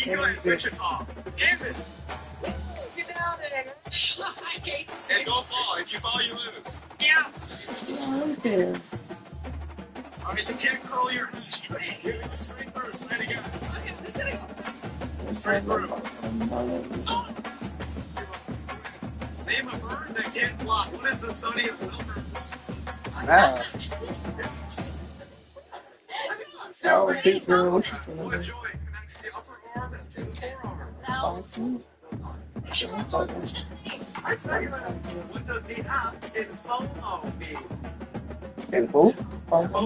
you and switch it off. Kansas. Get down there. I hate it. And don't fall. If you fall, you lose. Yeah. Okay. All right, you can't curl your hair straight. Give it straight through. Straight again. Okay, this is gonna go. Straight through. Name a bird that can't fly. What is the study of birds? Nice. Oh, people. What joint connects the upper arm to the forearm? What does the F in FOMO mean? In who? FOMO.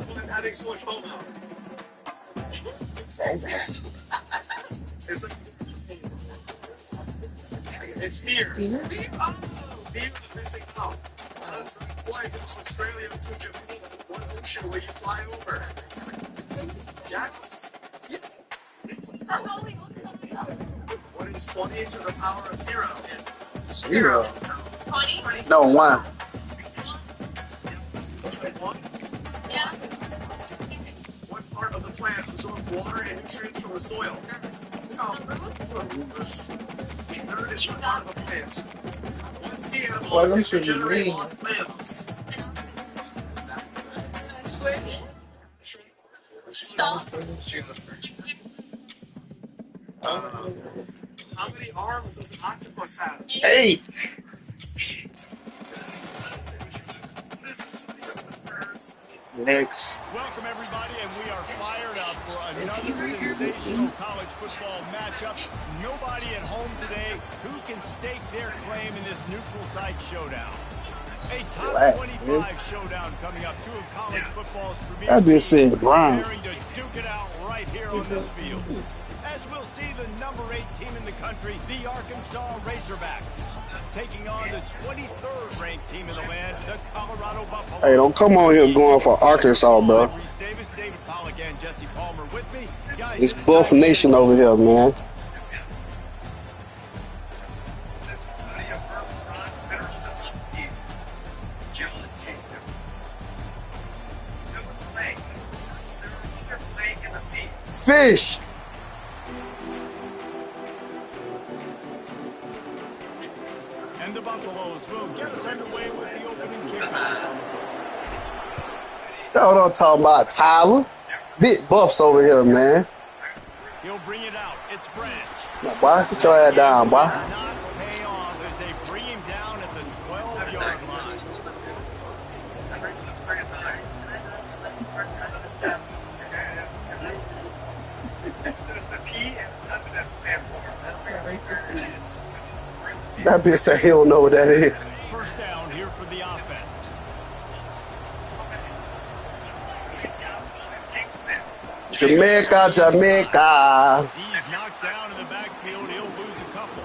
What having so much FOMO? It's fear. Fear of missing out. On a flight from Australia to Japan, what ocean will you fly over? Yes. What is 20 to the power of 0? 0. 20? No, 1. Yeah. What part of the plant absorbs water and nutrients from the soil? The roots? The third is what part of the plant? What sea animal Well, them can should be regenerate green. lost limbs? Square. Stop. How many arms does an octopus have? 8. Next. Welcome, everybody, and we are fired up for another sensational college football matchup. Nobody at home today who can stake their claim in this neutral site showdown. A top 25 showdown coming up. Two of college football's premier That bitch said Brown. preparing to duke it out right here on this field. As we'll see the number 8 team in the country, the Arkansas Razorbacks, taking on the 23rd ranked team in the land, the Colorado Buffaloes. Hey, don't come on here going for Arkansas, bro. Reese Davis, David Pollock, and Jesse Palmer with me. Guys, It's Buff Nation over here, man. Fish. And the Buffaloes will get us underway with the opening kickoff. That's what I'm talking about, Tyler. Big buffs over here, man. He'll bring it out. It's Branch. Now, boy, put your head down, boy. Not pay off as they bring him down at the 12-yard line. Does the P and F stand for? That bitch said he don't know what that is. First down here for the offense. Jamaica, Jamaica. He's knocked down in the backfield. He'll lose a couple.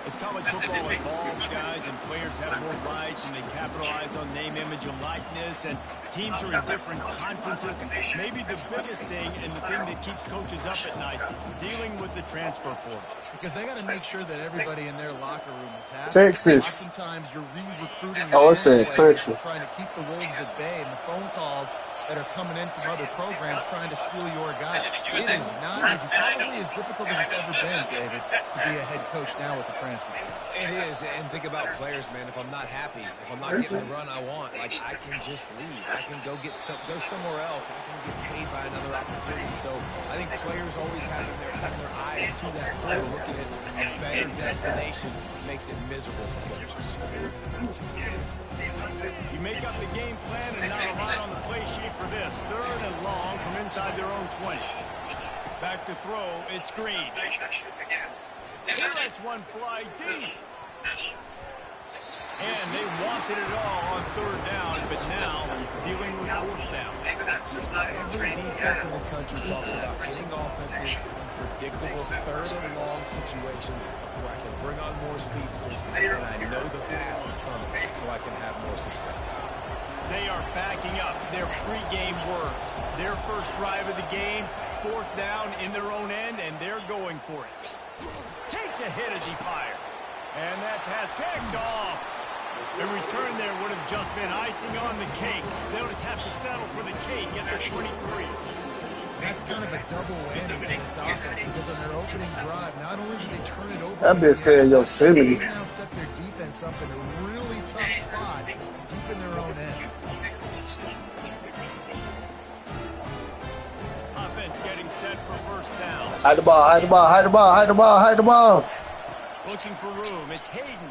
As college football evolves, guys, and players have more rights and they capitalize on name, image, and likeness, and teams are in different conferences. Maybe the biggest thing and the thing that keeps coaches up at night, dealing with the transfer portal. Because they got to make sure that everybody in their locker room is happy. Texas. Oftentimes you're re-recruiting. Oh, it said country. Trying to keep the Wolves at bay, and the phone calls that are coming in from other programs trying to steal your guys. It is not as probably as difficult as it's ever been, David, to be a head coach now with the transfer. It is, and think about players, man. If I'm not happy, if I'm not getting the run I want, like I can just leave. I can go somewhere else. I can get paid by another opportunity. So I think players always having their eyes to that portal, looking at a better destination, makes it miserable for coaches. You make up the game plan and not a lot on the play sheet for this. 3rd and long from inside their own 20. Back to throw, it's Green. He lets one fly deep. And they wanted it all on 3rd down, but now dealing with 4th down. Every defense in this country talks about getting offenses in predictable 3rd and long situations where I can bring on more speedsters and I know the pass is coming so I can have more success. They are backing up their pregame words. Their first drive of the game, 4th down in their own end, and they're going for it. Takes a hit as he fires. And that pass picked off. A return there would have just been icing on the cake. They'll just have to settle for the cake at the 23. That's kind of a double whammy for this offense because on their opening drive, not only did they turn it over, That bitch said Yosemite. they now set their defense up in a really tough spot deep in their own end. Offense getting set for first down. Hide the ball, hide the ball, hide the ball, hide the ball, hide the ball. Looking for room. It's Hayden.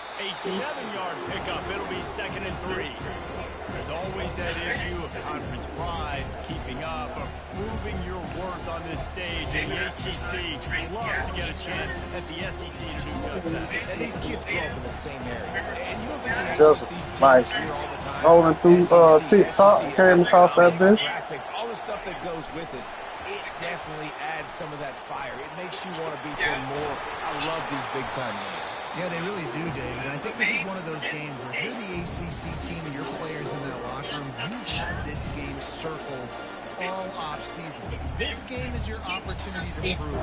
A 7-yard pickup. It'll be 2nd and 3. There's always that issue of conference pride, keeping up, or proving your worth on this stage. And the ACC loves to get a chance at the SEC to do just that. And these kids grow up in the same area. And you don't think the Just SEC like teams here all the time. rolling through TikTok, carrying across that bitch. Draft picks, all the stuff that goes with it. It definitely adds some of that fire. It makes you want to be there more. I love these big-time games. Yeah, they really do, David. And I think this is one of those games where if you're the ACC team and your players in that locker room, you've had this game circled all off-season. This game is your opportunity to prove,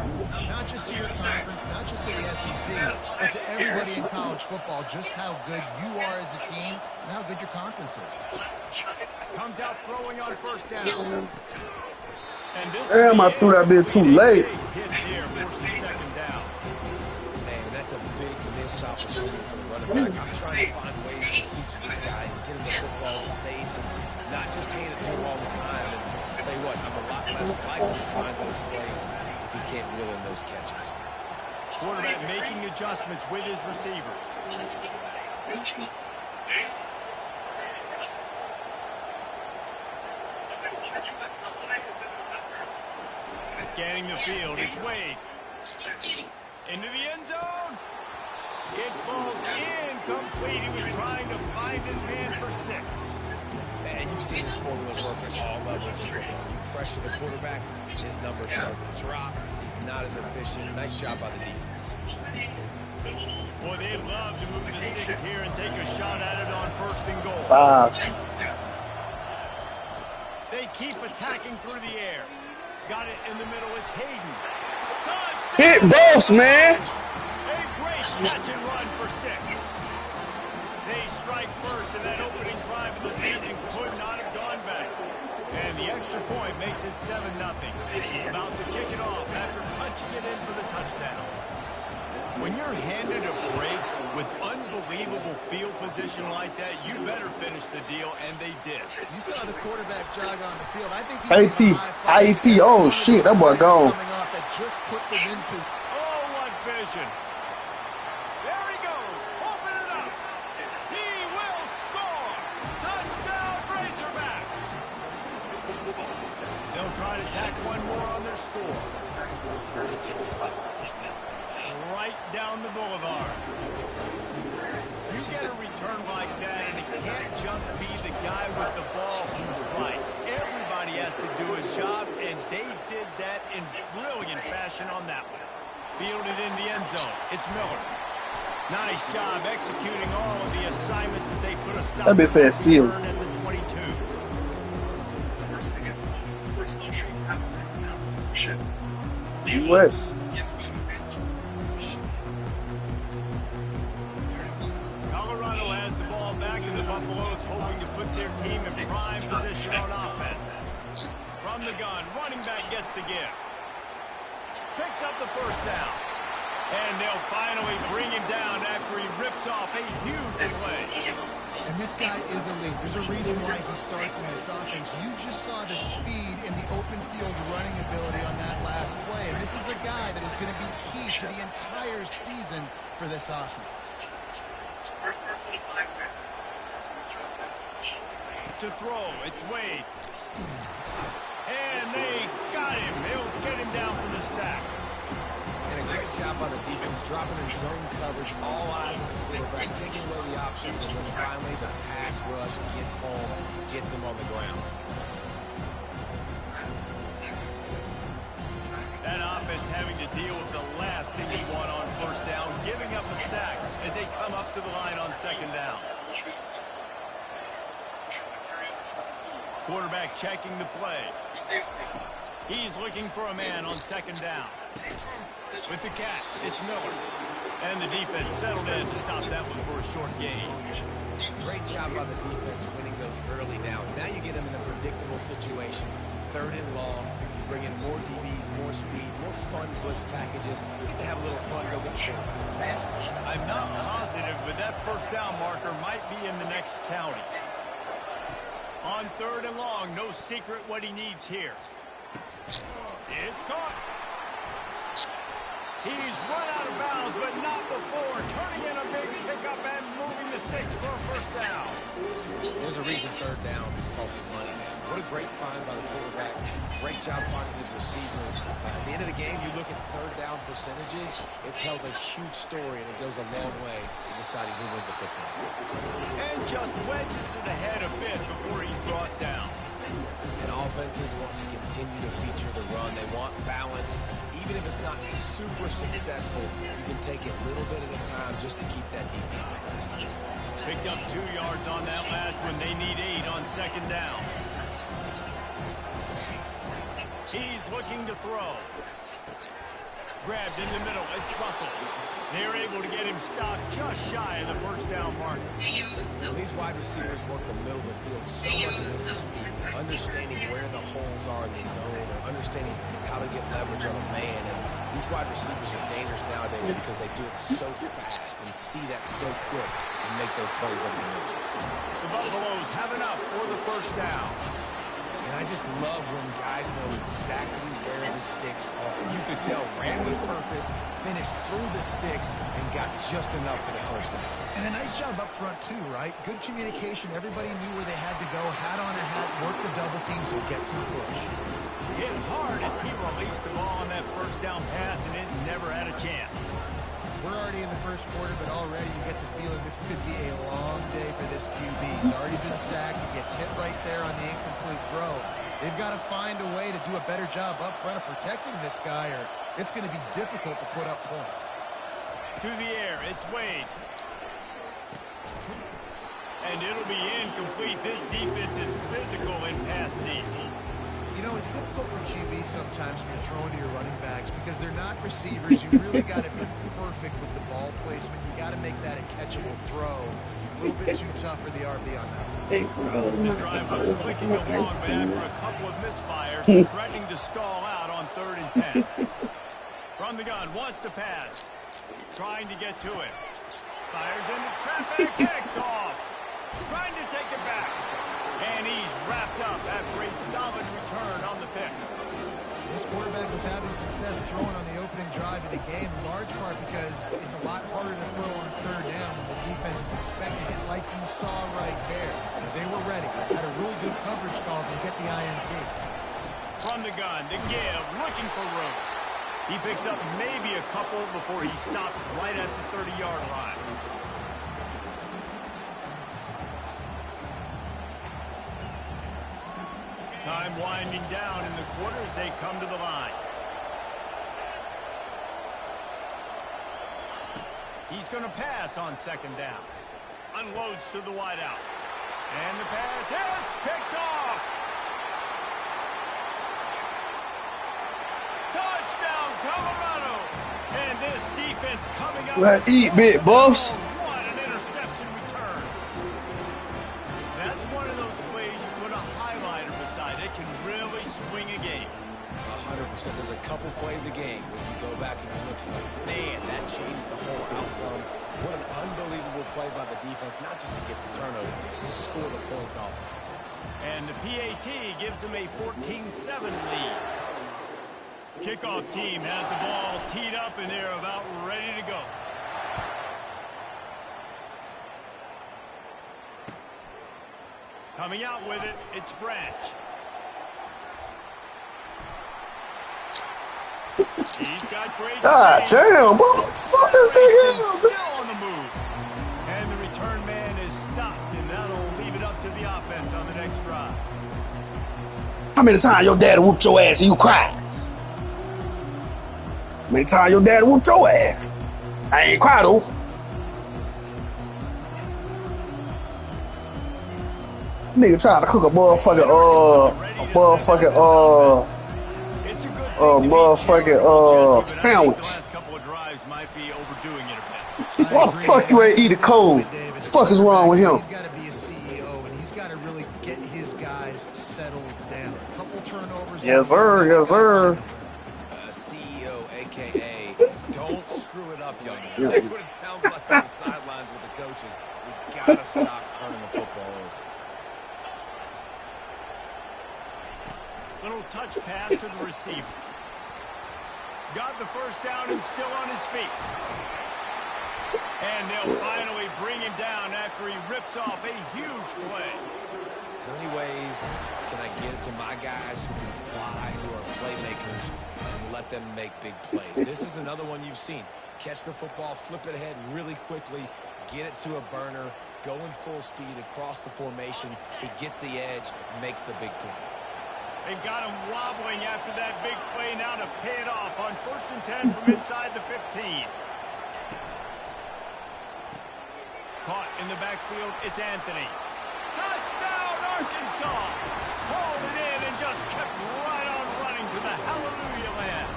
not just to your conference, not just to the SEC, but to everybody in college football, just how good you are as a team and how good your conference is. Comes out throwing on first down. And this Damn, I threw that bitch too late. hit here for 2nd down. Man, that's a big missed opportunity for the running back. I'm trying to find ways to feature this guy and get him the football in space and not just hand it to him all the time. And I'll tell you what, I'm a lot less likely to find those plays if he can't reel in those catches. Quarterback making adjustments with his receivers. Scanning the field, it's Wade. Into the end zone. It falls incomplete. He was trying to find his man for 6. And you've seen this formula work at all levels of football. You pressure the quarterback, his numbers start to drop. He's not as efficient. Nice job by the defense. Boy, they'd love to move the sticks here and take a shot at it on 1st and goal. 5. They keep attacking through the air. Got it in the middle. It's Hayden. Hit boss, man. A great catch and run for 6. They strike first, and that opening drive of the season could not have gone better. And the extra point makes it 7-0. About to kick it off after punching it in for the touchdown. When you're handed a break with unbelievable field position like that, you better finish the deal, and they did. You saw the quarterback jog on the field. I think IET, oh shit, that boy gone. That just put them in position. Oh, what vision. There he goes. Open it up. He will score. Touchdown, Razorbacks. They'll try to tack one more on their score. Right down the boulevard. You get a return like that, and it can't just be the guy with the ball who's right. Everybody has to do his job, and they did that in brilliant fashion on that one. Fielded in the end zone. It's Miller. Nice job executing all of the assignments as they put a stop That bitch said seal. at the 22. West. Colorado has the ball back, and the Buffaloes hoping to put their team in prime position on offense. From the gun, running back gets to give. Picks up the first down. And they'll finally bring him down after he rips off a huge play. And this guy is elite. There's a reason why he starts in this offense. You just saw the speed and the open field running ability on that last play. And this is a guy that is going to be key to the entire season for this offense. First person to 5 wins. To throw, it's Wade. And they got him. They'll get him down for the sack. And a great job by the defense, dropping in zone coverage, all eyes on the quarterback, taking away the options, and then finally the pass rush gets home, gets him on the ground. That offense having to deal with the last thing you want on first down, giving up a sack as they come up to the line on 2nd down. Quarterback checking the play. He's looking for a man on second down. With the catch, it's Miller. And the defense settled in to stop that one for a short gain. Great job by the defense winning those early downs. Now you get them in a predictable situation. 3rd and long. You bring in more DBs, more speed, more fun blitz packages. You get to have a little fun, go get the short. I'm not positive, but that first down marker might be in the next county. On 3rd and long, no secret what he needs here. It's caught. He's run out of bounds, but not before. Turning in a big pickup and moving the sticks for a first down. There's a reason 3rd down is called the money man. What a great find by the quarterback. Great job finding his receiver. At the end of the game, you look at 3rd down percentages. It tells a huge story, and it goes a long way in deciding who wins a football. And just wedges it ahead a bit before he's brought down. And offenses want to continue to feature the run. They want balance. Even if it's not super successful, you can take it little bit at a time just to keep that defense honest. Picked up 2 yards on that last one. They need 8 on second down. He's looking to throw. Grabbed in the middle. It's Russell. They're able to get him stopped just shy of the first down mark. These wide receivers work the middle of the field. So much of this is speed. Understanding where the holes are in the zone, or understanding how to get leverage on a man. And these wide receivers are dangerous nowadays because they do it so fast and see that so quick and make those plays over the middle. The Buffaloes have enough for the first down. And I just love when guys know exactly where the sticks are. You could tell ran with purpose, finished through the sticks, and got just enough for the first down. And a nice job up front, too, right? Good communication. Everybody knew where they had to go. Hat on a hat, work the double team, so get some push. Hit hard as he released the ball on that first down pass, and it never had a chance. We're already in the first quarter, but already you get the feeling this could be a long day for this QB. He's already been sacked. He gets hit right there on the incomplete throw. They've got to find a way to do a better job up front of protecting this guy, or it's going to be difficult to put up points. To the air, it's Wade. And it'll be incomplete. This defense is physical in pass deep. You know, it's difficult for QBs sometimes when you're throwing to your running backs because they're not receivers. You really got to be perfect with the ball placement. You got to make that a catchable throw. A little bit too tough for the RB on that one. This drive was clicking along, but after a couple of misfires, threatening to stall out on 3rd and 10. From the gun, wants to pass. Trying to get to it. Fires into traffic, kicked off. Trying to take it back. And he's wrapped up after a solid return on the pick. This quarterback was having success throwing on the opening drive of the game, in large part because it's a lot harder to throw on 3rd down when the defense is expecting it, like you saw right there. They were ready. Had a really good coverage call to get the INT. From the gun, to give, looking for room. He picks up maybe a couple before he stopped right at the 30-yard line. Time winding down in the quarter as they come to the line. He's going to pass on second down. Unloads to the wideout. And the pass hits, picked off. Touchdown, Colorado. And this defense coming up. Let's eat, big buffs. What an interception return. That's one of those plays you put a highlighter beside. It can really swing a game. 100%. There's a couple plays a game when you go back and you look like, man, that changed the whole outcome. What an unbelievable play by the defense, not just to get the turnover, to score the points off. And the PAT gives them a 14-7 lead. Kickoff team has the ball teed up and they're about ready to go. Coming out with it, it's Branch. He's got great God speed. damn, bro. Fuck this nigga. Still on the move. And the return man is stopped, and that'll leave it up to the offense on the next drive. How many times your daddy whooped your ass and you cried? How many times your daddy whooped your ass? I ain't cry though. Nigga trying to cook a motherfucking sandwich. Why the fuck you ain't eat it cold? What the fuck is wrong with him? He's got to be a CEO, and he's got to really get his guys settled down. A couple turnovers. Yes, sir. Yes, sir. CEO, a.k.a. don't screw it up, young man. That's what it sounds like on the sidelines with the coaches. We got to stop turning the football over. Little touch pass to the receiver. Got the first down and still on his feet. And they'll finally bring him down after he rips off a huge play. How many ways can I get it to my guys who can fly, who are playmakers, and let them make big plays? This is another one you've seen. Catch the football, flip it ahead really quickly, get it to a burner, go in full speed across the formation. He gets the edge, makes the big play. They got him wobbling after that big play now to pay it off on 1st and 10 from inside the 15. Caught in the backfield, it's Anthony. Touchdown, Arkansas! Hauled it in and just kept right on running to the hallelujah land.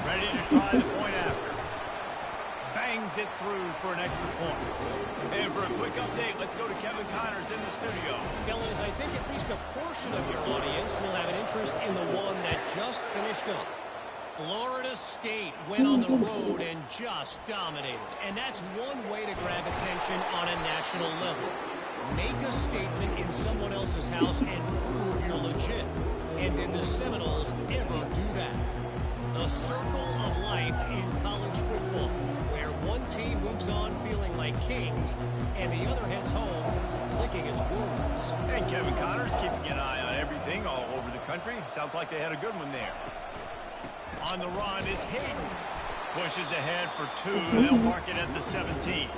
Ready to try the point after. Bangs it through for an extra point. And for a quick update, let's go to Kevin Connors in the studio. Fellas, I think at least a portion of your audience will have an interest in the one that just finished up. Florida State went on the road and just dominated. And that's one way to grab attention on a national level. Make a statement in someone else's house and prove you're legit. And did the Seminoles ever do that? The circle of life in college football, where one team moves on feeling like kings, and the other heads home licking its wounds. And Kevin Connors keeping an eye on everything all over the country. Sounds like they had a good one there. On the run, it's Hayden. Pushes ahead for 2. They'll mark it at the 17.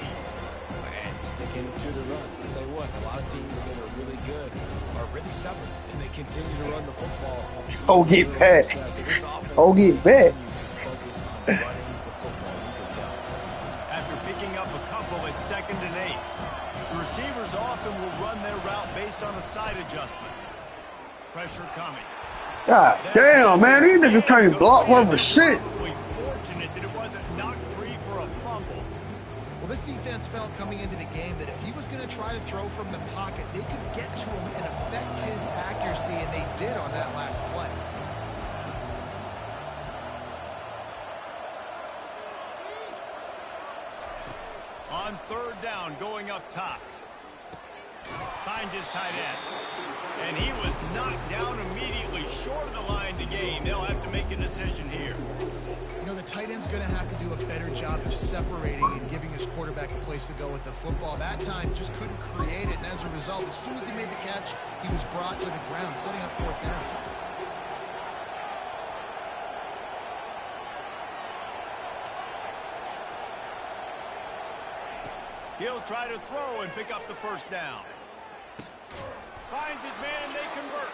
And sticking to the run. I'll tell you what, a lot of teams that are really good are really stubborn, and they continue to run the football. Oh, get back. Oh, get back. After picking up a couple at 2nd and 8, the receivers often will run their route based on a side adjustment. Pressure coming. God damn, man. These niggas can't block worth of shit. Fortunate that it wasn't knocked free for a fumble. Well, this defense felt coming into the game that if he was going to try to throw from the pocket, they could get to him and affect his accuracy, and they did on that last play. On 3rd down, going up top. Finds his tight end. And he was knocked down immediately short of the line to gain. They'll have to make a decision here. You know, the tight end's going to have to do a better job of separating and giving his quarterback a place to go with the football. That time just couldn't create it, and as a result, as soon as he made the catch, he was brought to the ground, setting up 4th down. He'll try to throw and pick up the 1st down. Finds his man, they convert.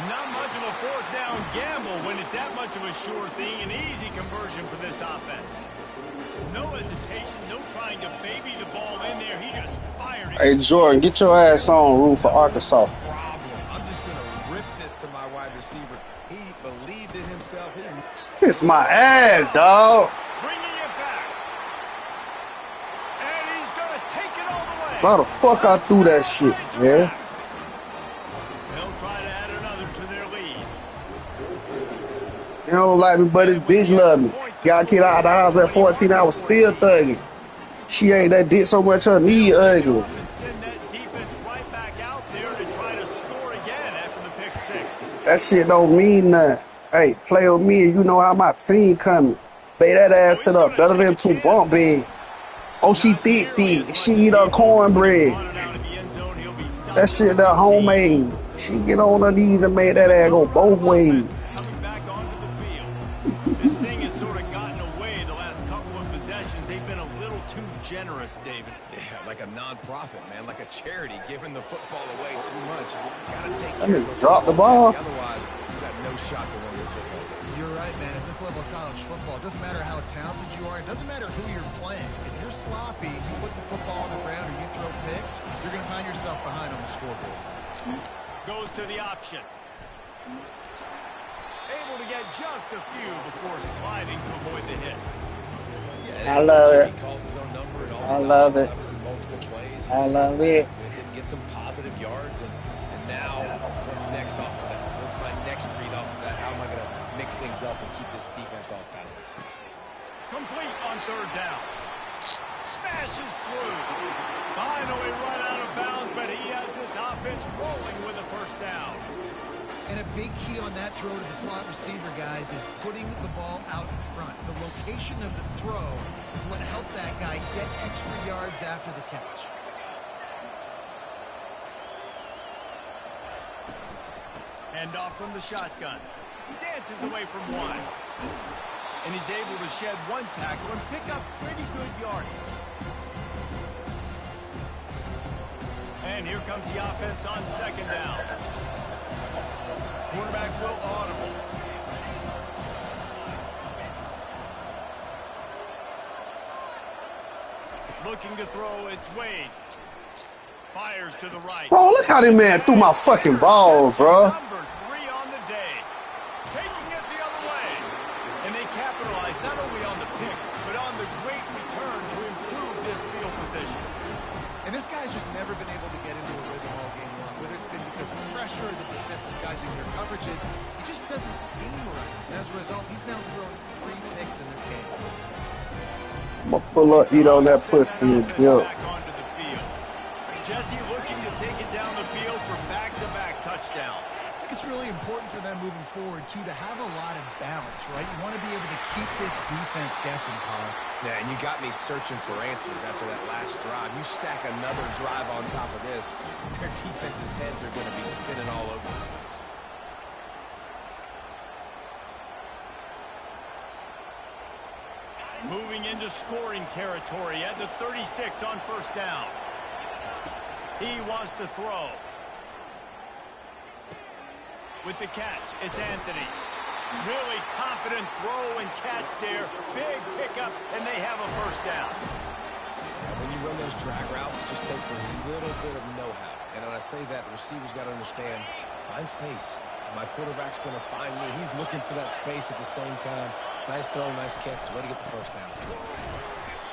Not much of a 4th down gamble when it's that much of a sure thing. An easy conversion for this offense. No hesitation, no trying to baby the ball in there. He just fired it. Hey, Jordan, get your ass on, root for Arkansas. I'm just going to rip this to my wide receiver. He believed in himself. Kiss my ass, dog. Bringing it back. And he's going to take it all the way. Why the fuck I threw that shit, yeah? They'll try to add another to their lead. You don't like me, but his bitch love me. Got a kid out of the house at 14, I was still thugging. She ain't that dick so much her knee ugly. And send that defense right back out there to try to score again after the pick 6. That shit don't mean nothing. Hey, play with me and you know how my team coming. Pay that ass it up better than 2 bump beds. Oh, she thick. She eat her cornbread. That shit that homemade. She get on her knees and make that ass go both ways. Back onto the field. This thing has sort of gotten away the last couple of possessions. They've been a little too generous, David. Yeah, like a non-profit, man, like a charity, giving the football away too much. Gotta take I care mean, of the drop the football, ball. Otherwise, got no shot to win this football game. You're right, man. At this level of college football, it doesn't matter how talented you are. It doesn't matter who you're playing. If you're sloppy, you put the football on the ground or you throw picks, you're going to find yourself behind on the scoreboard. Goes to the option. Able to get just a few before sliding to avoid the hit. I love it. He calls his own number and all I these love options, it. obviously multiple plays. I love it. Get some positive yards, and now what's next off of that? What's my next read off of that? How am I going to mix things up and keep this defense off balance? Complete on third down. Smashes through. Finally run out of bounds, but he has this offense rolling with a first down. And a big key on that throw to the slot receiver, guys, is putting the ball out in front. The location of the throw is what helped that guy get extra yards after the catch. Hand off from the shotgun. Dances away from one. And he's able to shed one tackle and pick up pretty good yardage. And here comes the offense on second down. Quarterback will audible. Looking to throw, it's Wade. Fires to the right. Bro, look how this man threw my fucking ball, bro. Number 3 on the day. Taking it the other way. And they capitalize not only on the pick, but on the great return to improve this field position. And this guy's just never been able to get into a rhythm all game long, whether it's been because of pressure or the defense disguising their coverages. It just doesn't seem right. And as a result, he's now thrown 3 picks in this game. I'm gonna pull up, eat on that pussy, and jump. Back onto the field. Jesse looking to take it down the field for back-to-back touchdowns. I think it's really important for them moving forward, too, to have a lot of balance, right? You want to be able to keep this defense guessing, Paul. Yeah, and you got me searching for answers after that last drive. You stack another drive on top of this, their defense's heads are going to be spinning all over the place. Moving into scoring territory at the 36 on first down. He wants to throw. With the catch, it's Anthony. Really confident throw and catch there. Big pickup, and they have a first down. When you run those drag routes, it just takes a little bit of know-how. And when I say that, the receiver's got to understand, find space. My quarterback's going to find me. He's looking for that space at the same time. Nice throw, nice catch. Way to get the first down.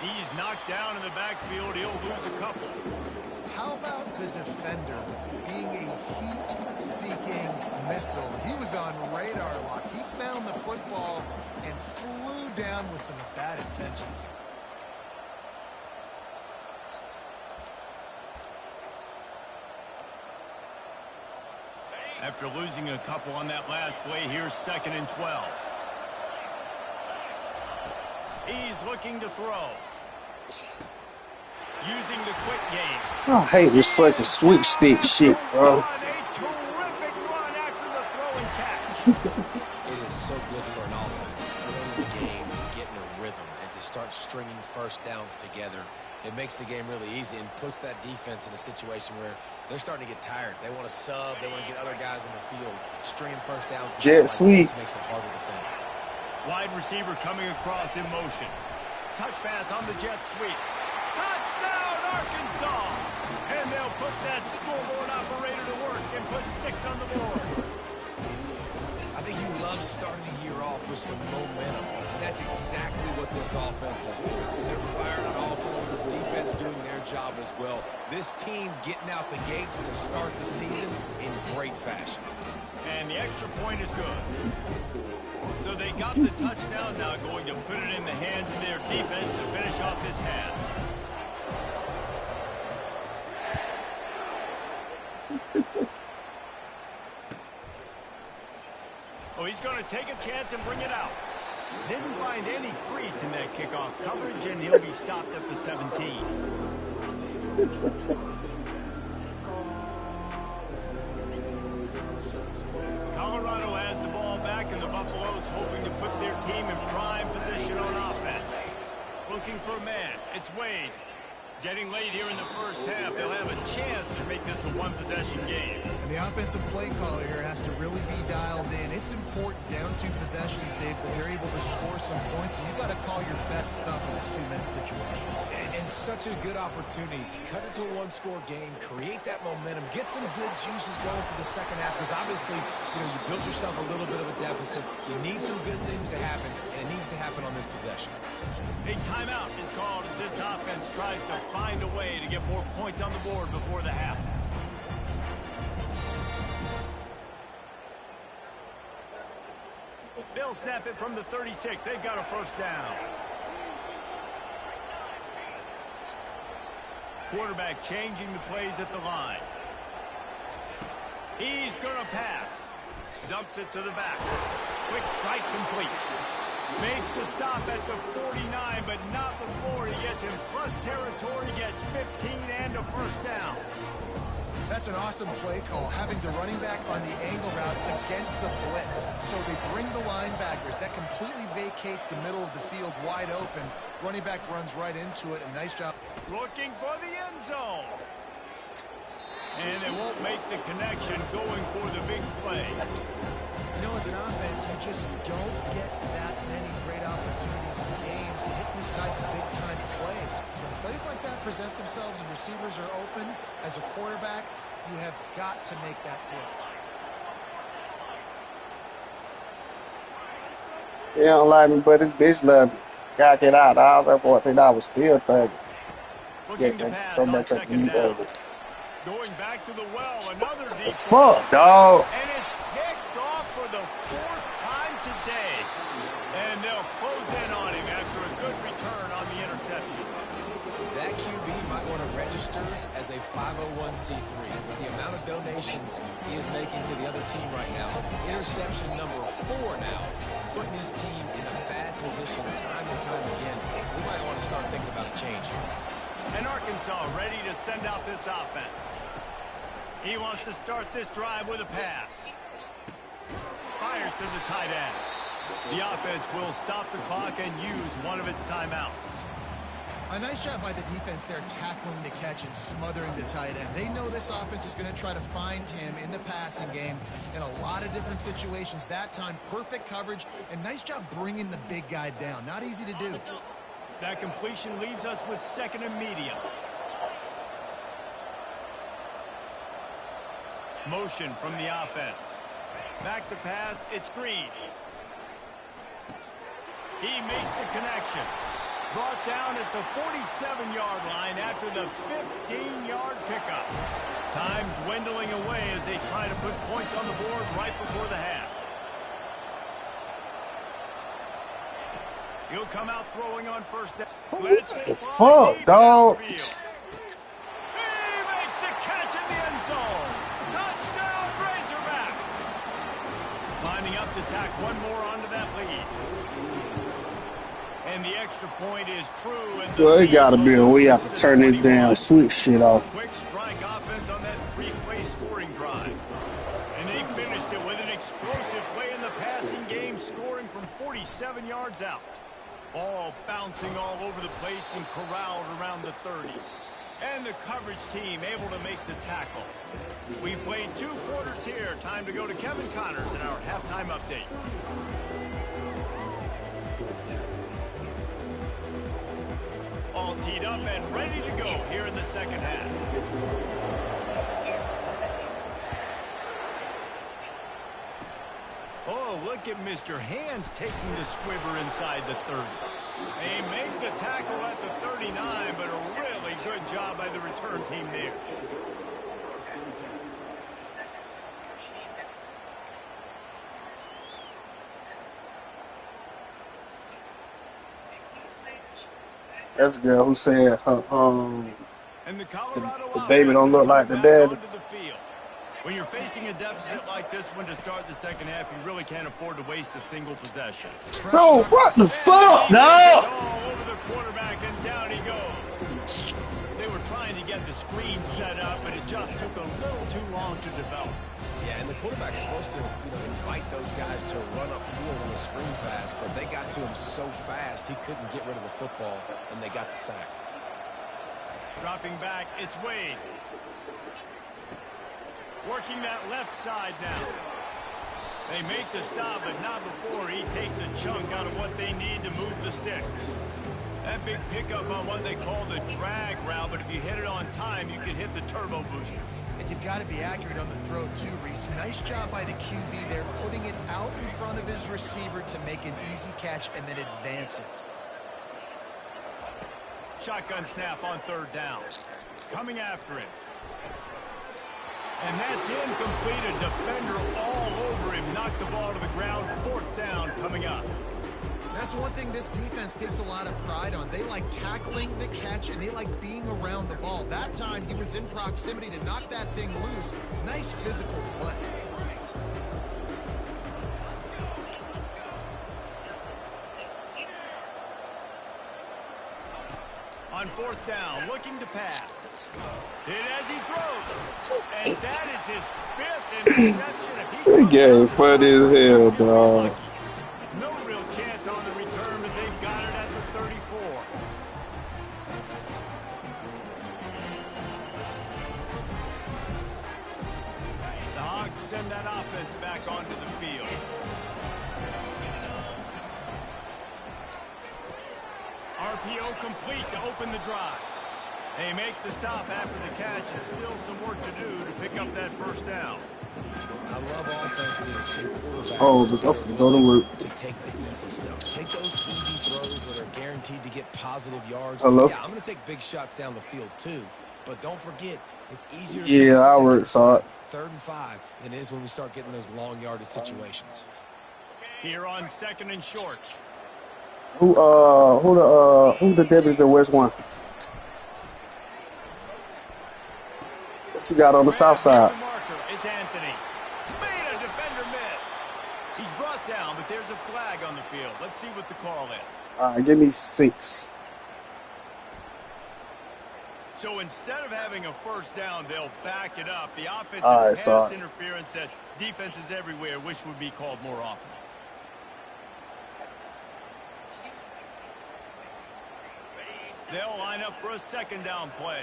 He's knocked down in the backfield. He'll lose a couple. How about the defender being a heat-seeking missile? He was on radar lock. He found the football and flew down with some bad intentions. After losing a couple on that last play, here's 2nd and 12. He's looking to throw. Using the quick game. I hate this fucking sweepstick shit, bro. A terrific run after the throw and catch. It is so good for an offense early in the game to get in a rhythm and to start stringing first downs together. It makes the game really easy and puts that defense in a situation where they're starting to get tired. They want to sub. They want to get other guys in the field. Stringing first downs Jet sweep. makes it harder to defend. Wide receiver coming across in motion. Touch pass on the jet sweep. Touchdown, Arkansas! And they'll put that scoreboard operator to work and put 6 on the board. I think you love starting the year off with some momentum. And that's exactly what this offense is doing. They're firing on all cylinders. Defense doing their job as well. This team getting out the gates to start the season in great fashion. And the extra point is good. So they got the touchdown, now going to put it in the hands of their defense to finish off this half. Oh, he's going to take a chance and bring it out. Didn't find any crease in that kickoff coverage, and he'll be stopped at the 17. Colorado has the ball back, and the Buffaloes hoping to put their team in prime position on offense. Looking for a man. It's Wade. Getting late here in the first half, they'll have a chance to make this a one-possession game. And the offensive play caller here has to really be dialed in. It's important down 2 possessions, Dave, that they're able to score some points. And you got to call your best stuff in this 2-minute situation. And such a good opportunity to cut into a one-score game, create that momentum, get some good juices going for the second half. Because obviously, you built yourself a little bit of a deficit. You need some good things to happen, and it needs to happen on this possession. A timeout is called as this offense tries to find a way to get more points on the board before the half. They'll snap it from the 36. They've got a first down. Quarterback changing the plays at the line. He's going to pass. Dumps it to the back. Quick strike complete. Makes the stop at the 49, but not before he gets in plus territory, gets 15 and a first down. That's an awesome play call, having the running back on the angle route against the blitz. So they bring the linebackers. That completely vacates the middle of the field wide open. Running back runs right into it. A nice job. Looking for the end zone. And they won't make the connection going for the big play. As an offense, you just don't get that many great opportunities in games to hit inside the big-time plays. When plays like that present themselves and receivers are open, as a quarterback, you have got to make that throw. They don't like me, but this bitch love me. Gotta get out. I was at $14 still 30. Yeah, so much I can eat over. Going back to the well, another deep fuck, dog. And it's picked off for the 4th time today. And they'll close in on him after a good return on the interception. That QB might want to register as a 501c3. With the amount of donations he is making to the other team right now, interception number 4 now, putting his team in a bad position time and time again. We might want to start thinking about a change here. And Arkansas ready to send out this offense. He wants to start this drive with a pass. Fires to the tight end. The offense will stop the clock and use one of its timeouts. A nice job by the defense there, tackling the catch and smothering the tight end. They know this offense is going to try to find him in the passing game in a lot of different situations. That time, perfect coverage, and nice job bringing the big guy down. Not easy to do. That completion leaves us with 2nd and medium. Motion from the offense. Back to pass, it's Green. He makes the connection. Brought down at the 47-yard line after the 15-yard pickup. Time dwindling away as they try to put points on the board right before the half. He'll come out throwing on first down. Fuck, dog. He makes the catch in the end zone. Touchdown, Razorbacks. Lining up to tack one more onto that lead. And the extra point is true. And well, it gotta be a way I can turn this damn switch shit off. Quick strike offense on that 3-play scoring drive. And they finished it with an explosive play in the passing game, scoring from 47 yards out. Ball bouncing all over the place and corralled around the 30. And the coverage team able to make the tackle. We've played 2 quarters here. Time to go to Kevin Connors in our halftime update. All teed up and ready to go here in the second half. Oh, look at Mr. Hands taking the squibber inside the 30. They make the tackle at the 39, but a really good job by the return team there. That's the girl who said her And the the baby don't look like the daddy. When you're facing a deficit like this one to start the second half, you really can't afford to waste a single possession. Bro, what the fuck, no? All over the quarterback, and down he goes. They were trying to get the screen set up, but it just took a little too long to develop. Yeah, and the quarterback's supposed to, invite those guys to run upfield on the screen pass, but they got to him so fast he couldn't get rid of the football, and they got the sack. Dropping back, it's Wade. Working that left side now. They make the stop, but not before he takes a chunk out of what they need to move the sticks. That big pickup on what they call the drag route, but if you hit it on time, you can hit the turbo booster. And you've got to be accurate on the throw too, Reese. Nice job by the QB there, putting it out in front of his receiver to make an easy catch and then advance it. Shotgun snap on third down. Coming after him. And that's incomplete. A defender all over him. Knocked the ball to the ground. Fourth down coming up. That's one thing this defense takes a lot of pride on. They like tackling the catch, and they like being around the ball. That time, he was in proximity to knock that thing loose. Nice physical play. On fourth down, looking to pass. Hit as he throws. And that is his fifth interception. That game funny as hell, dog. No real chance on the return, but they've got it at the 34. The Hogs send that offense back onto the field. RPO complete to open the drive. They make the stop after the catch, and still some work to do to pick up that first down. I love offenses and quarterbacks. Oh, but that's the go to work. To take the easy stuff. Take those easy throws that are guaranteed to get positive yards. Hello? Yeah, I'm going to take big shots down the field too. But don't forget, it's easier to Yeah, I worked saw it. 3rd and 5 than it is when we start getting those long yardage situations. Here on 2nd and short. Who the deputies at West One? What you got on the south side? It's Anthony. Made a defender miss. He's brought down, but there's a flag on the field. Let's see what the call is. All right, give me 6. So instead of having a first down, they'll back it up. The offensive All right, pass sorry. interference that defenses everywhere wish would be called more often. They'll line up for a 2nd down play.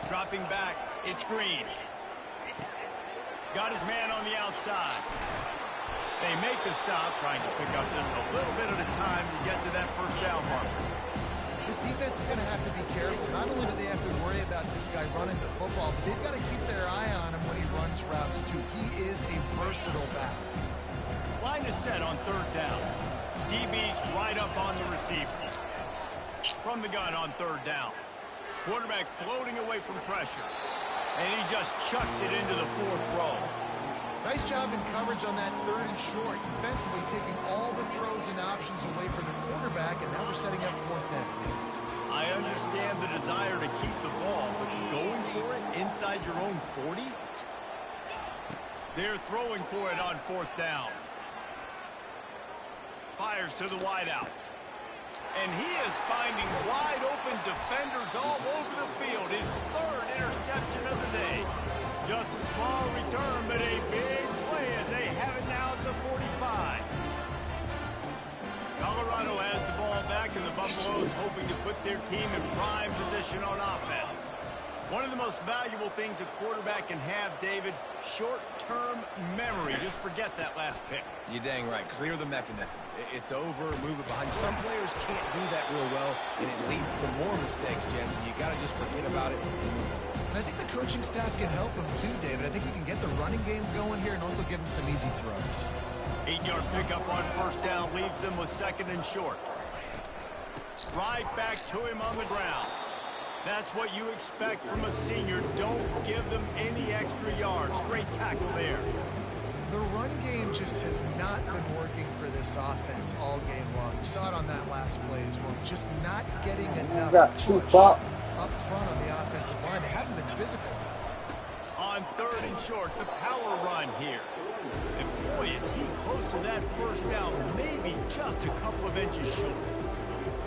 Dropping back, it's Green. Got his man on the outside. They make the stop, trying to pick up just a little bit at a time to get to that first down marker. This defense is going to have to be careful. Not only do they have to worry about this guy running the football, but they've got to keep their eye on him when he runs routes too. He is a versatile back. Line is set on 3rd down. DB's right up on the receiver. From the gun on 3rd down. Quarterback floating away from pressure. And he just chucks it into the 4th row. Nice job in coverage on that 3rd and short. Defensively taking all the throws and options away from the quarterback, and now we're setting up 4th down. I understand the desire to keep the ball, but going for it inside your own 40? They're throwing for it on 4th down. Fires to the wideout. And he is finding wide-open defenders all over the field. His 3rd interception of the day. Just a small return, but a big play as they have it now at the 45. Colorado has the ball back, and the Buffaloes hoping to put their team in prime position on offense. One of the most valuable things a quarterback can have, David, short-term memory. Just forget that last pick. You're dang right. Clear the mechanism. It's over. Move it behind. Some players can't do that real well, and it leads to more mistakes, Jesse. You got to just forget about it and move on. And I think the coaching staff can help him too, David. I think you can get the running game going here and also give him some easy throws. 8-yard pickup on 1st down leaves them with 2nd and short. Right back to him on the ground. That's what you expect from a senior. Don't give them any extra yards. Great tackle there. The run game just has not been working for this offense all game long. We saw it on that last play as well. Just not getting enough push up front on the offensive line. They haven't been physical. On 3rd and short, the power run here. And boy, is he close to that first down. Maybe just a couple of inches short.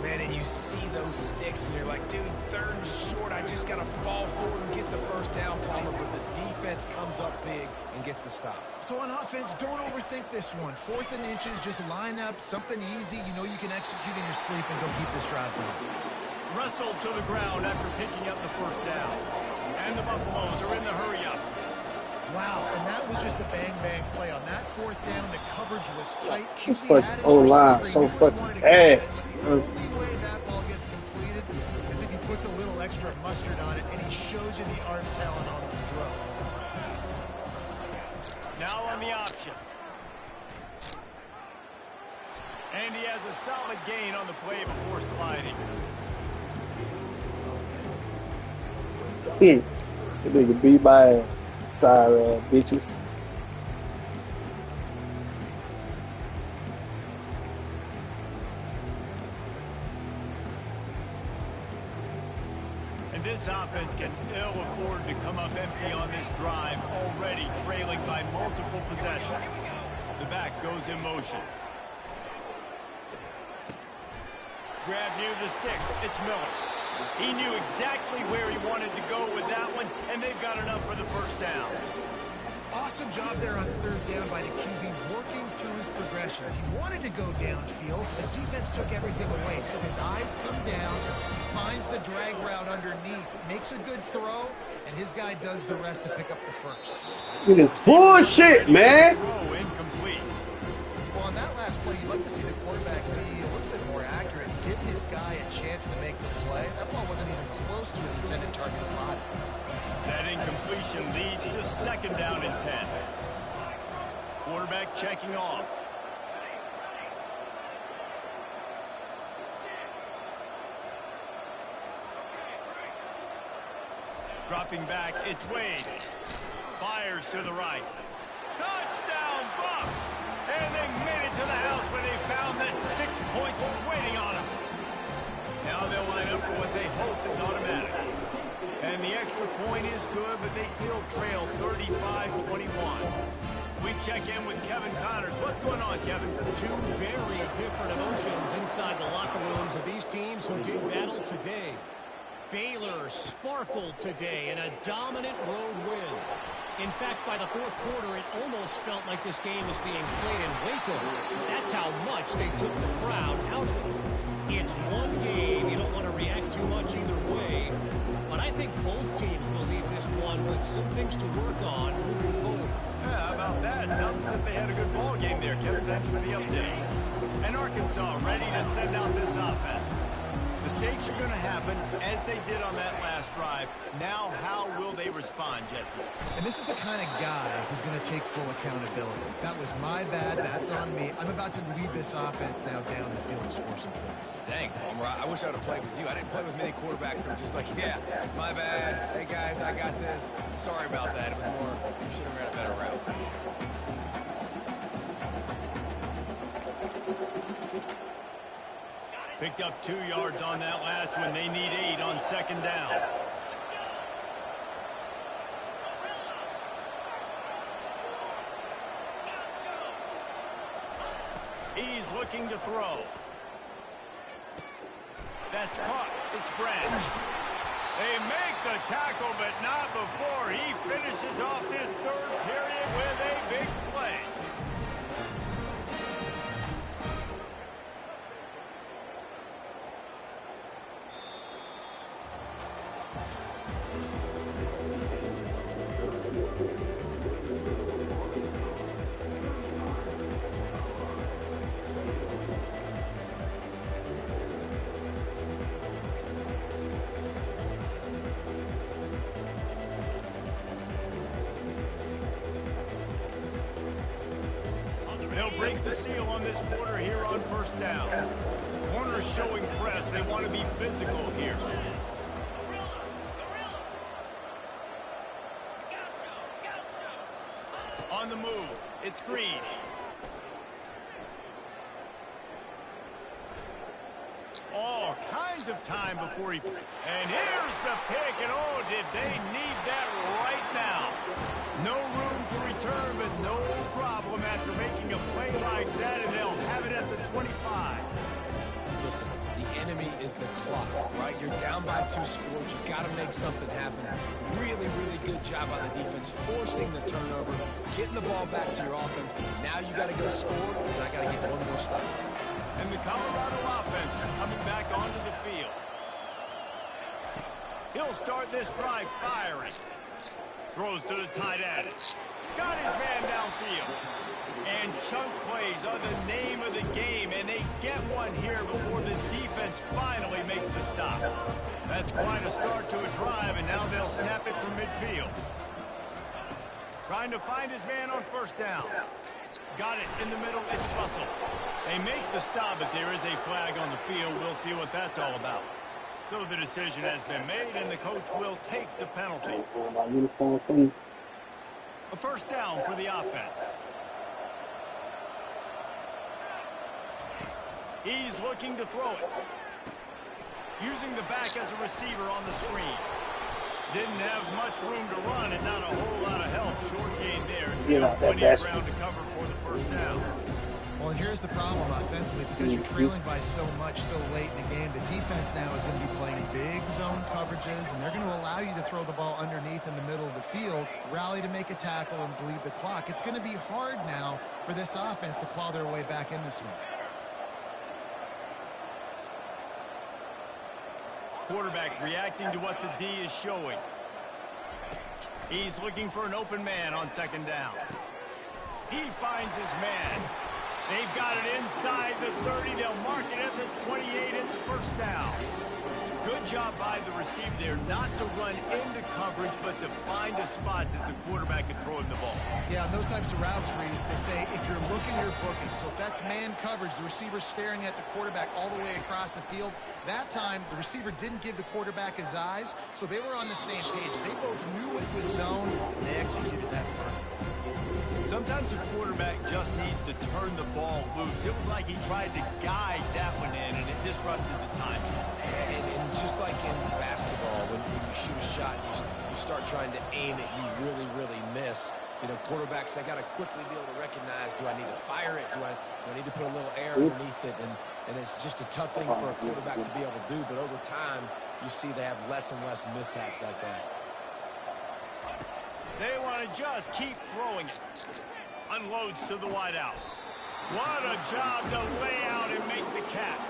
Man, and you see those sticks, and you're like, dude, 3rd and short, I just got to fall forward and get the first down, Palmer. But the defense defense comes up big and gets the stop. So on offense, don't overthink this one. 4th and inches, just line up something easy you know you can execute in your sleep and go keep this drive going. Wrestled to the ground after picking up the first down. And the Buffaloes are in the hurry-up. Wow, and that was just a bang-bang play. On that 4th down, the coverage was tight. This fucking O-line so fucking ass. The only way that ball gets completed is if he puts a little extra mustard on it and he shows you the arm talent on the throw. Now on the option. And he has a solid gain on the play before sliding. That nigga beat my ass. Sorry, bitches. And this offense can ill afford to come up empty on this drive, already trailing by multiple possessions. The back goes in motion. Grab near the sticks. It's Miller. He knew exactly where he wanted to go with that one, and they've got enough for the first down. Awesome job there on 3rd down by the QB, working through his progressions. He wanted to go downfield. The defense took everything away, so his eyes come down, finds the drag route underneath, makes a good throw, and his guy does the rest to pick up the first. It is bullshit, man. Throw incomplete. Well, on that last play, you'd like to see the quarterback be a little bit more accurate, give his guy a chance to make the play. That ball wasn't even close to his intended target's body. That incompletion leads to 2nd down and 10. Quarterback checking off. Dropping back, it's Wade. Fires to the right. Touchdown, Bucks! And they made it to the house when they found that 6 points were waiting on them. Now they'll line up for what they hope is automatic. And the extra point is good, but they still trail 35-21. We check in with Kevin Connors. What's going on, Kevin? 2 very different emotions inside the locker rooms of these teams who did battle today. Baylor sparkled today in a dominant road win. In fact, by the 4th quarter, it almost felt like this game was being played in Waco. That's how much they took the crowd out of it. It's one game. You don't want to react too much either way. But I think both teams will leave this one with some things to work on moving forward. Yeah, how about that? Sounds as if they had a good ball game there, Kevin. Thanks for the update. And Arkansas ready to send out this offense. Mistakes are going to happen, as they did on that last drive. Now, how will they respond, Jesse? And this is the kind of guy who's going to take full accountability. That was my bad. That's on me. I'm about to lead this offense now down the field and score some points. Dang, Palmer, I wish I would have played with you. I didn't play with many quarterbacks that were just like, yeah, my bad. Hey, guys, I got this. Sorry about that. It was more, you should have ran a better route. Picked up 2 yards on that last one. They need 8 on 2nd down. He's looking to throw. That's caught. It's Branch. They make the tackle, but not before he finishes off this 3rd period with a big play. They'll break the seal on this quarter here on 1st down. Corners showing press. They want to be physical here. On the move, it's Green. All kinds of time before he... And here's the pick, and oh, did they need that right now. No room to return, but no problem after making a play like that, and they'll have it at the 25. Listen, the enemy is the clock, right? You're down by 2 scores. You got to make something happen. Really, really good job by the defense, forcing the turnover, getting the ball back to your offense. Now you got to go score, and I got to get one more stop. And the Colorado offense is coming back onto the field. He'll start this drive firing. Throws to the tight end. Got his man downfield. And chunk plays are the name of the game, and they get one here before the defense finally makes the stop. That's quite a start to a drive, and now they'll snap it from midfield. Trying to find his man on first down. Got it in the middle. It's Russell. They make the stop, but there is a flag on the field. We'll see what that's all about. So the decision has been made, and the coach will take the penalty. A first down for the offense. He's looking to throw it. Using the back as a receiver on the screen. Didn't have much room to run and not a whole lot of help. Short gain there. And still plenty of ground to cover for the first down. Well, and here's the problem offensively. Because you're trailing by so much so late in the game, the defense now is going to be playing big zone coverages, and they're going to allow you to throw the ball underneath in the middle of the field, rally to make a tackle, and bleed the clock. It's going to be hard now for this offense to claw their way back in this one. Quarterback reacting to what the D is showing. He's looking for an open man on second down. He finds his man. They've got it inside the 30. They'll mark it at the 28. It's first down. Good job by the receiver there, not to run into coverage, but to find a spot that the quarterback can throw him the ball. Yeah, on those types of routes, Reese, they say if you're looking, you're booking. So if that's man coverage, the receiver's staring at the quarterback all the way across the field. That time, the receiver didn't give the quarterback his eyes, so they were on the same page. They both knew it was zone, and they executed that perfectly. Sometimes the quarterback just needs to turn the ball loose. It was like he tried to guide that one in, and it disrupted the timing. And just like in basketball, when you shoot a shot, you start trying to aim it, you really, really miss. You know, quarterbacks, they got to quickly be able to recognize, do I need to fire it? Do I need to put a little air underneath it? And it's just a tough thing for a quarterback to be able to do. But over time, you see they have less and less mishaps like that. They want to just keep throwing it. Unloads to the wideout. What a job to lay out and make the catch.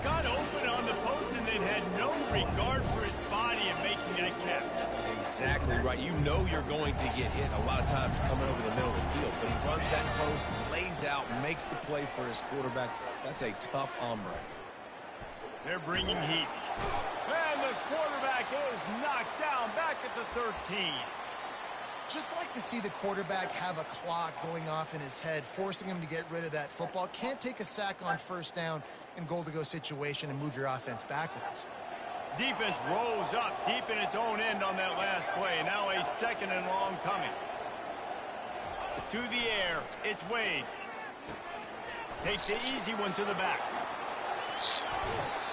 Got open on the post and then had no regard for his body in making that catch. Exactly right. You know you're going to get hit a lot of times coming over the middle of the field. But he runs that post, lays out, makes the play for his quarterback. That's a tough hombre. They're bringing heat. And the quarterback is knocked down back at the 13. Just like to see the quarterback have a clock going off in his head, forcing him to get rid of that football. Can't take a sack on first down in goal-to-go situation and move your offense backwards. Defense rolls up deep in its own end on that last play. Now a second and long coming. To the air, it's Wade. Takes the easy one to the back.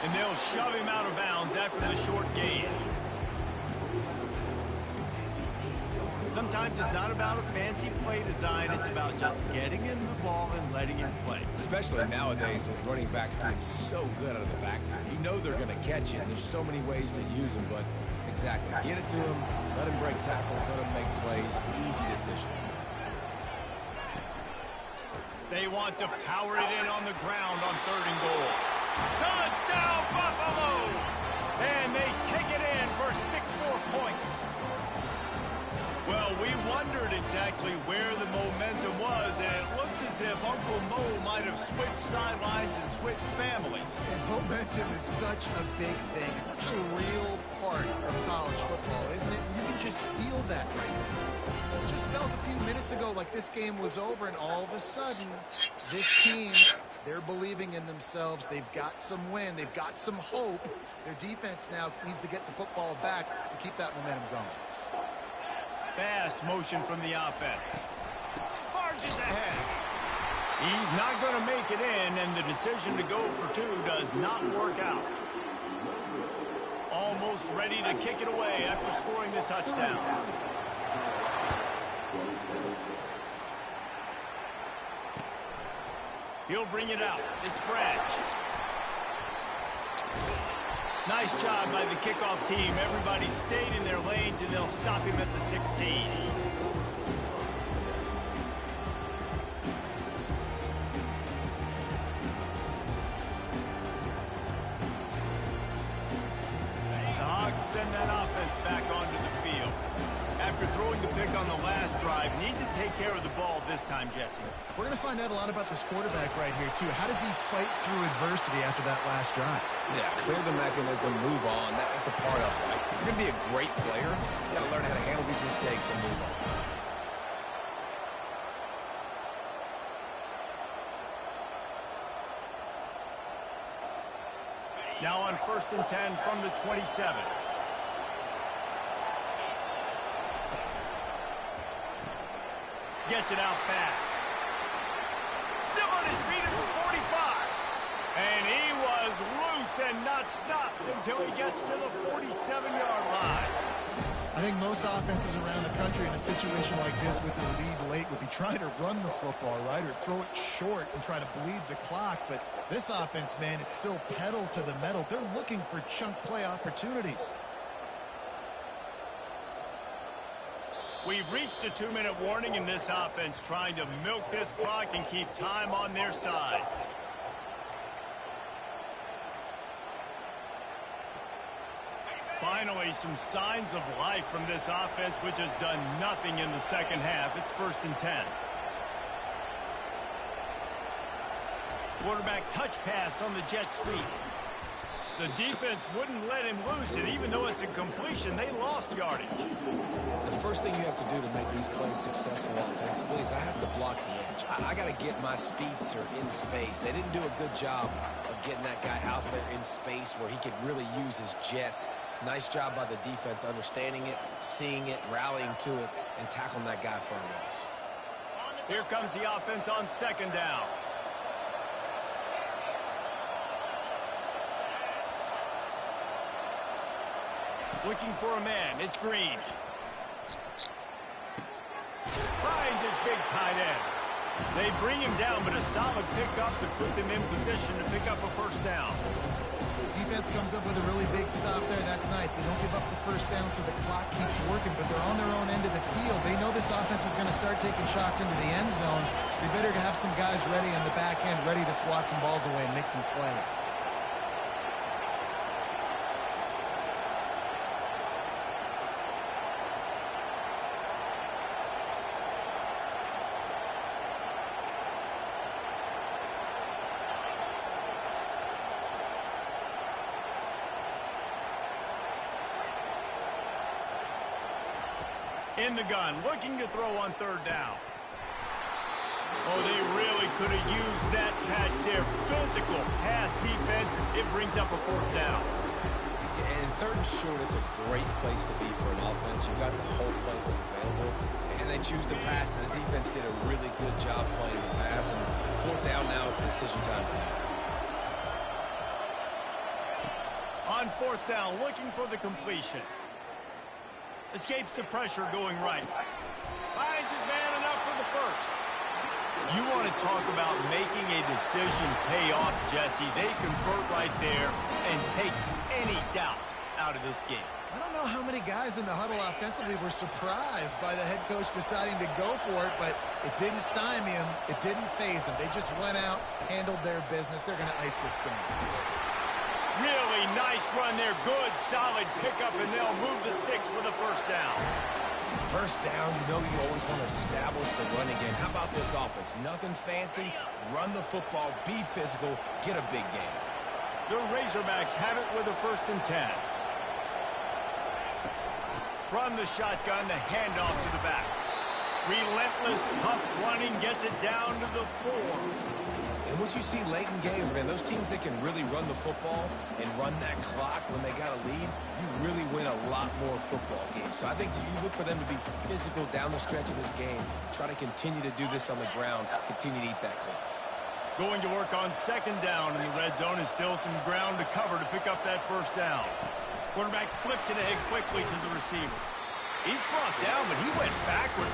And they'll shove him out of bounds after the short gain. Sometimes it's not about a fancy play design. It's about just getting him the ball and letting him play. Especially nowadays with running backs being so good out of the backfield. You know they're going to catch it, and there's so many ways to use them. But exactly, get it to him, let him break tackles, let him make plays. Easy decision. They want to power it in on the ground on 3rd and goal. Touchdown, Buffaloes! And they take it in for 6 more points. Well, we wondered exactly where the momentum was, and it looks as if Uncle Mo might have switched sidelines and switched families. And momentum is such a big thing. It's such a real part of college football, isn't it? You can just feel that right now. It just felt a few minutes ago like this game was over, and all of a sudden, this team, they're believing in themselves. They've got some wind. They've got some hope. Their defense now needs to get the football back to keep that momentum going. Fast motion from the offense. Barges ahead. He's not going to make it in, and the decision to go for 2 does not work out. Almost ready to kick it away after scoring the touchdown. He'll bring it out. It's Branch. Nice job by the kickoff team. Everybody stayed in their lanes, and they'll stop him at the 16. The Hogs send that offense back onto the field. After throwing the pick on the last drive, need to take care of the ball this time, Jesse. We're going to find out a lot about this quarterback right here, too. How does he fight through adversity after that last drive? Yeah, clear the mechanism, move on. That's a part of it, right? If you're going to be a great player, you got to learn how to handle these mistakes and move on. Now on 1st and 10 from the 27. Gets it out fast. Still on his feet at the 45. And he was loose and not stopped until he gets to the 47-yard line. I think most offenses around the country in a situation like this with the lead late would be trying to run the football, right, or throw it short and try to bleed the clock. But this offense, man, it's still pedal to the metal. They're looking for chunk play opportunities. We've reached a 2-minute warning in this offense, trying to milk this clock and keep time on their side. Finally, some signs of life from this offense, which has done nothing in the second half. It's 1st and 10. Quarterback touch pass on the jet sweep. The defense wouldn't let him loose, and even though it's a completion, they lost yardage. The first thing you have to do to make these plays successful offensively is I have to block the edge. I got to get my speedster in space. They didn't do a good job of getting that guy out there in space where he could really use his jets. Nice job by the defense understanding it, seeing it, rallying to it, and tackling that guy for a loss. Here comes the offense on 2nd down. Looking for a man. It's Green. Finds his big tight end. They bring him down, but a solid pickup to put them in position to pick up a 1st down. Defense comes up with a really big stop there. That's nice. They don't give up the 1st down, so the clock keeps working, but they're on their own end of the field. They know this offense is going to start taking shots into the end zone. They better have some guys ready on the back end, ready to swat some balls away and make some plays. In the gun, looking to throw on 3rd down. Oh, they really could have used that catch there. Physical pass defense. It brings up a 4th down. And 3rd and short, it's a great place to be for an offense. You've got the whole playbook available, and they choose to pass, and the defense did a really good job playing the pass. And 4th down now, it's decision time for them. On 4th down, looking for the completion. Escapes the pressure going right. Finds his man enough for the 1st. You want to talk about making a decision pay off, Jesse. They convert right there and take any doubt out of this game. I don't know how many guys in the huddle offensively were surprised by the head coach deciding to go for it, but it didn't stymie him. It didn't faze him. They just went out, handled their business. They're going to ice this game. Really nice run there. Good, solid pickup, and they'll move the sticks for the 1st down. 1st down, you know you always want to establish the run again. How about this offense? Nothing fancy. Run the football, be physical, get a big game. The Razorbacks have it with a 1st and 10. From the shotgun, the handoff to the back. Relentless, tough running, gets it down to the 4. And what you see late in games, man, those teams that can really run the football and run that clock when they got a lead, you really win a lot more football games. So I think you look for them to be physical down the stretch of this game, try to continue to do this on the ground, continue to eat that clock. Going to work on 2nd down in the red zone is still some ground to cover to pick up that 1st down. Quarterback flips it ahead quickly to the receiver. He's brought down, but he went backwards